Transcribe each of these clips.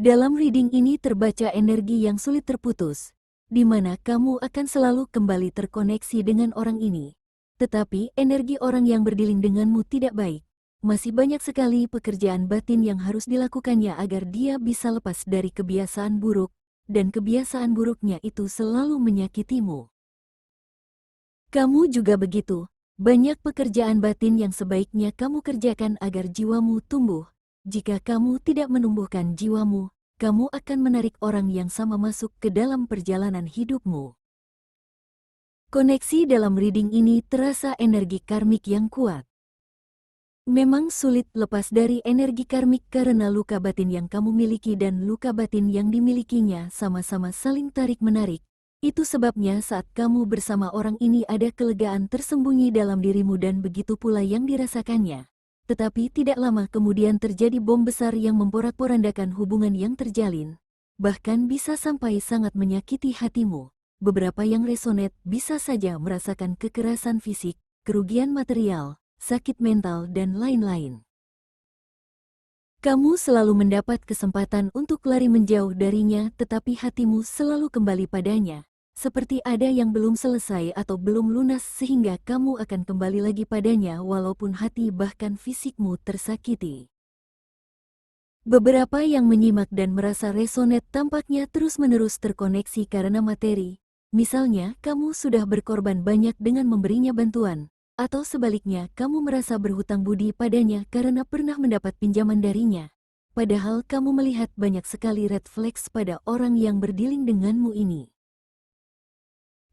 Dalam reading ini terbaca energi yang sulit terputus, di mana kamu akan selalu kembali terkoneksi dengan orang ini. Tetapi energi orang yang berdiling denganmu tidak baik. Masih banyak sekali pekerjaan batin yang harus dilakukannya agar dia bisa lepas dari kebiasaan buruk, dan kebiasaan buruknya itu selalu menyakitimu. Kamu juga begitu. Banyak pekerjaan batin yang sebaiknya kamu kerjakan agar jiwamu tumbuh. Jika kamu tidak menumbuhkan jiwamu, kamu akan menarik orang yang sama masuk ke dalam perjalanan hidupmu. Koneksi dalam reading ini terasa energi karmik yang kuat. Memang sulit lepas dari energi karmik karena luka batin yang kamu miliki dan luka batin yang dimilikinya sama-sama saling tarik-menarik. Itu sebabnya saat kamu bersama orang ini ada kelegaan tersembunyi dalam dirimu dan begitu pula yang dirasakannya. Tetapi tidak lama kemudian terjadi bom besar yang memporak-porandakan hubungan yang terjalin. Bahkan bisa sampai sangat menyakiti hatimu. Beberapa yang resonate bisa saja merasakan kekerasan fisik, kerugian material, sakit mental, dan lain-lain. Kamu selalu mendapat kesempatan untuk lari menjauh darinya, tetapi hatimu selalu kembali padanya. Seperti ada yang belum selesai atau belum lunas sehingga kamu akan kembali lagi padanya walaupun hati bahkan fisikmu tersakiti. Beberapa yang menyimak dan merasa resonate tampaknya terus-menerus terkoneksi karena materi. Misalnya, kamu sudah berkorban banyak dengan memberinya bantuan, atau sebaliknya kamu merasa berhutang budi padanya karena pernah mendapat pinjaman darinya. Padahal kamu melihat banyak sekali red flags pada orang yang berdiling denganmu ini.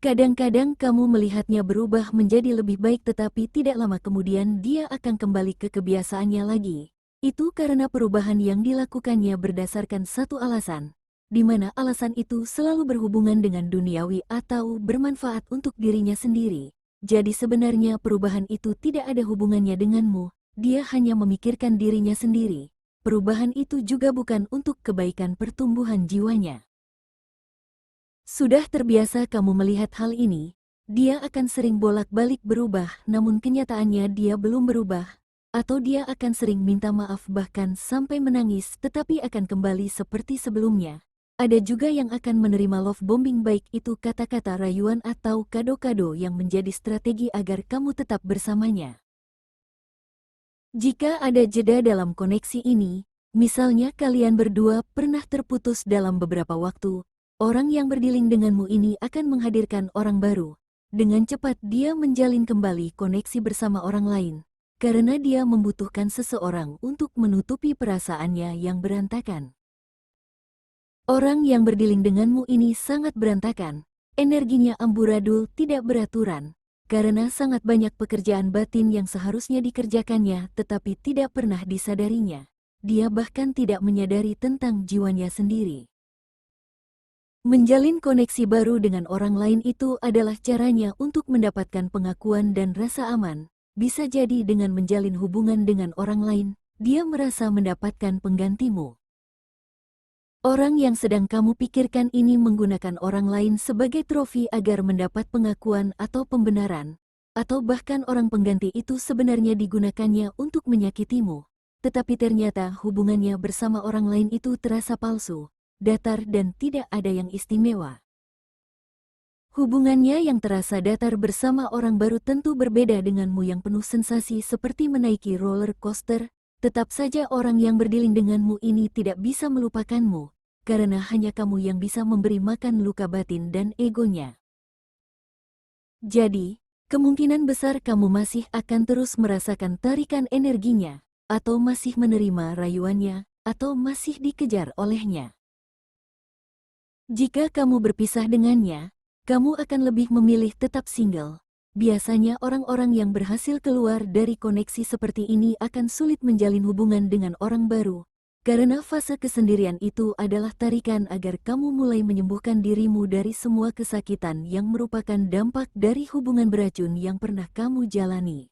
Kadang-kadang kamu melihatnya berubah menjadi lebih baik tetapi tidak lama kemudian dia akan kembali ke kebiasaannya lagi. Itu karena perubahan yang dilakukannya berdasarkan satu alasan, di mana alasan itu selalu berhubungan dengan duniawi atau bermanfaat untuk dirinya sendiri. Jadi sebenarnya perubahan itu tidak ada hubungannya denganmu, dia hanya memikirkan dirinya sendiri. Perubahan itu juga bukan untuk kebaikan pertumbuhan jiwanya. Sudah terbiasa kamu melihat hal ini, dia akan sering bolak-balik berubah namun kenyataannya dia belum berubah, atau dia akan sering minta maaf bahkan sampai menangis tetapi akan kembali seperti sebelumnya. Ada juga yang akan menerima love bombing baik itu kata-kata rayuan atau kado-kado yang menjadi strategi agar kamu tetap bersamanya. Jika ada jeda dalam koneksi ini, misalnya kalian berdua pernah terputus dalam beberapa waktu, orang yang berdiling denganmu ini akan menghadirkan orang baru. Dengan cepat dia menjalin kembali koneksi bersama orang lain, karena dia membutuhkan seseorang untuk menutupi perasaannya yang berantakan. Orang yang berdiling denganmu ini sangat berantakan, energinya amburadul tidak beraturan, karena sangat banyak pekerjaan batin yang seharusnya dikerjakannya tetapi tidak pernah disadarinya. Dia bahkan tidak menyadari tentang jiwanya sendiri. Menjalin koneksi baru dengan orang lain itu adalah caranya untuk mendapatkan pengakuan dan rasa aman. Bisa jadi dengan menjalin hubungan dengan orang lain, dia merasa mendapatkan penggantimu. Orang yang sedang kamu pikirkan ini menggunakan orang lain sebagai trofi agar mendapat pengakuan atau pembenaran, atau bahkan orang pengganti itu sebenarnya digunakannya untuk menyakitimu. Tetapi ternyata hubungannya bersama orang lain itu terasa palsu, datar dan tidak ada yang istimewa. Hubungannya yang terasa datar bersama orang baru tentu berbeda denganmu yang penuh sensasi seperti menaiki roller coaster. Tetap saja orang yang berdiling denganmu ini tidak bisa melupakanmu, karena hanya kamu yang bisa memberi makan luka batin dan egonya. Jadi, kemungkinan besar kamu masih akan terus merasakan tarikan energinya, atau masih menerima rayuannya, atau masih dikejar olehnya. Jika kamu berpisah dengannya, kamu akan lebih memilih tetap single. Biasanya orang-orang yang berhasil keluar dari koneksi seperti ini akan sulit menjalin hubungan dengan orang baru, karena fase kesendirian itu adalah tarikan agar kamu mulai menyembuhkan dirimu dari semua kesakitan yang merupakan dampak dari hubungan beracun yang pernah kamu jalani.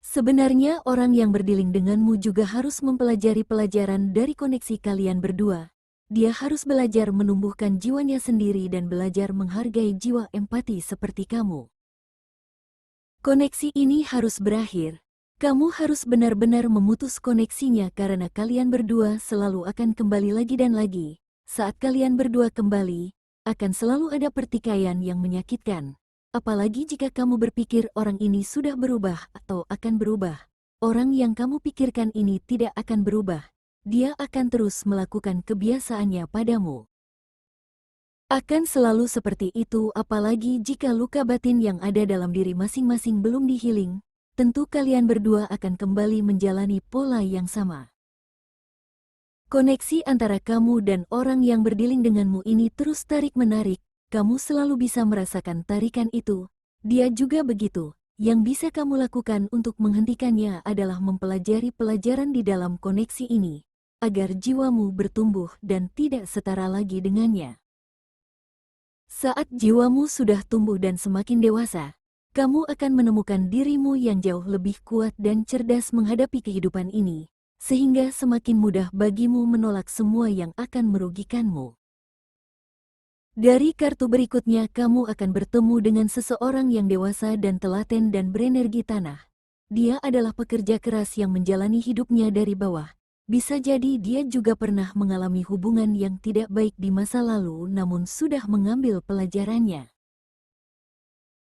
Sebenarnya orang yang berdiling denganmu juga harus mempelajari pelajaran dari koneksi kalian berdua. Dia harus belajar menumbuhkan jiwanya sendiri dan belajar menghargai jiwa empati seperti kamu. Koneksi ini harus berakhir, Kamu harus benar-benar memutus koneksinya karena kalian berdua selalu akan kembali lagi dan lagi. Saat kalian berdua kembali, akan selalu ada pertikaian yang menyakitkan. Apalagi jika kamu berpikir orang ini sudah berubah atau akan berubah. Orang yang kamu pikirkan ini tidak akan berubah. Dia akan terus melakukan kebiasaannya padamu. Akan selalu seperti itu apalagi jika luka batin yang ada dalam diri masing-masing belum dihealing. Tentu kalian berdua akan kembali menjalani pola yang sama. Koneksi antara kamu dan orang yang berdiling denganmu ini terus tarik-menarik, kamu selalu bisa merasakan tarikan itu. Dia juga begitu. Yang bisa kamu lakukan untuk menghentikannya adalah mempelajari pelajaran di dalam koneksi ini, agar jiwamu bertumbuh dan tidak setara lagi dengannya. Saat jiwamu sudah tumbuh dan semakin dewasa, kamu akan menemukan dirimu yang jauh lebih kuat dan cerdas menghadapi kehidupan ini, sehingga semakin mudah bagimu menolak semua yang akan merugikanmu. Dari kartu berikutnya kamu akan bertemu dengan seseorang yang dewasa dan telaten dan berenergi tanah. Dia adalah pekerja keras yang menjalani hidupnya dari bawah. Bisa jadi dia juga pernah mengalami hubungan yang tidak baik di masa lalu namun sudah mengambil pelajarannya.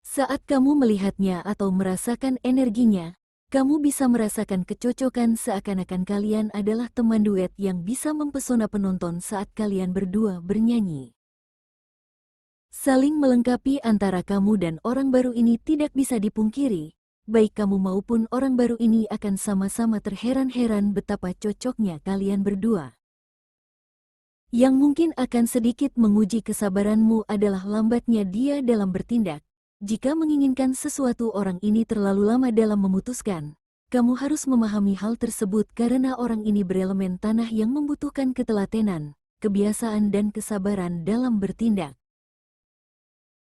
Saat kamu melihatnya atau merasakan energinya, kamu bisa merasakan kecocokan seakan-akan kalian adalah teman duet yang bisa mempesona penonton saat kalian berdua bernyanyi. Saling melengkapi antara kamu dan orang baru ini tidak bisa dipungkiri, baik kamu maupun orang baru ini akan sama-sama terheran-heran betapa cocoknya kalian berdua. Yang mungkin akan sedikit menguji kesabaranmu adalah lambatnya dia dalam bertindak. Jika menginginkan sesuatu orang ini terlalu lama dalam memutuskan, kamu harus memahami hal tersebut karena orang ini berelemen tanah yang membutuhkan ketelatenan, kebiasaan dan kesabaran dalam bertindak.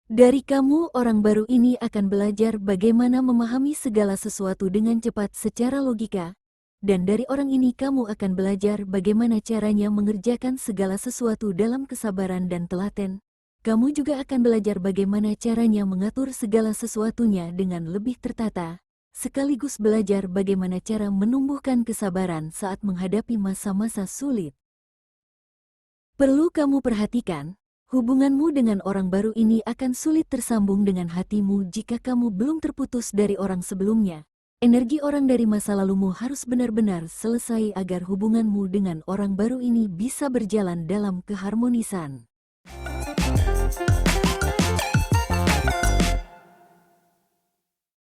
Dari kamu orang baru ini akan belajar bagaimana memahami segala sesuatu dengan cepat secara logika, dan dari orang ini kamu akan belajar bagaimana caranya mengerjakan segala sesuatu dalam kesabaran dan telaten. Kamu juga akan belajar bagaimana caranya mengatur segala sesuatunya dengan lebih tertata, sekaligus belajar bagaimana cara menumbuhkan kesabaran saat menghadapi masa-masa sulit. Perlu kamu perhatikan, hubunganmu dengan orang baru ini akan sulit tersambung dengan hatimu jika kamu belum terputus dari orang sebelumnya. Energi orang dari masa lalumu harus benar-benar selesai agar hubunganmu dengan orang baru ini bisa berjalan dalam keharmonisan.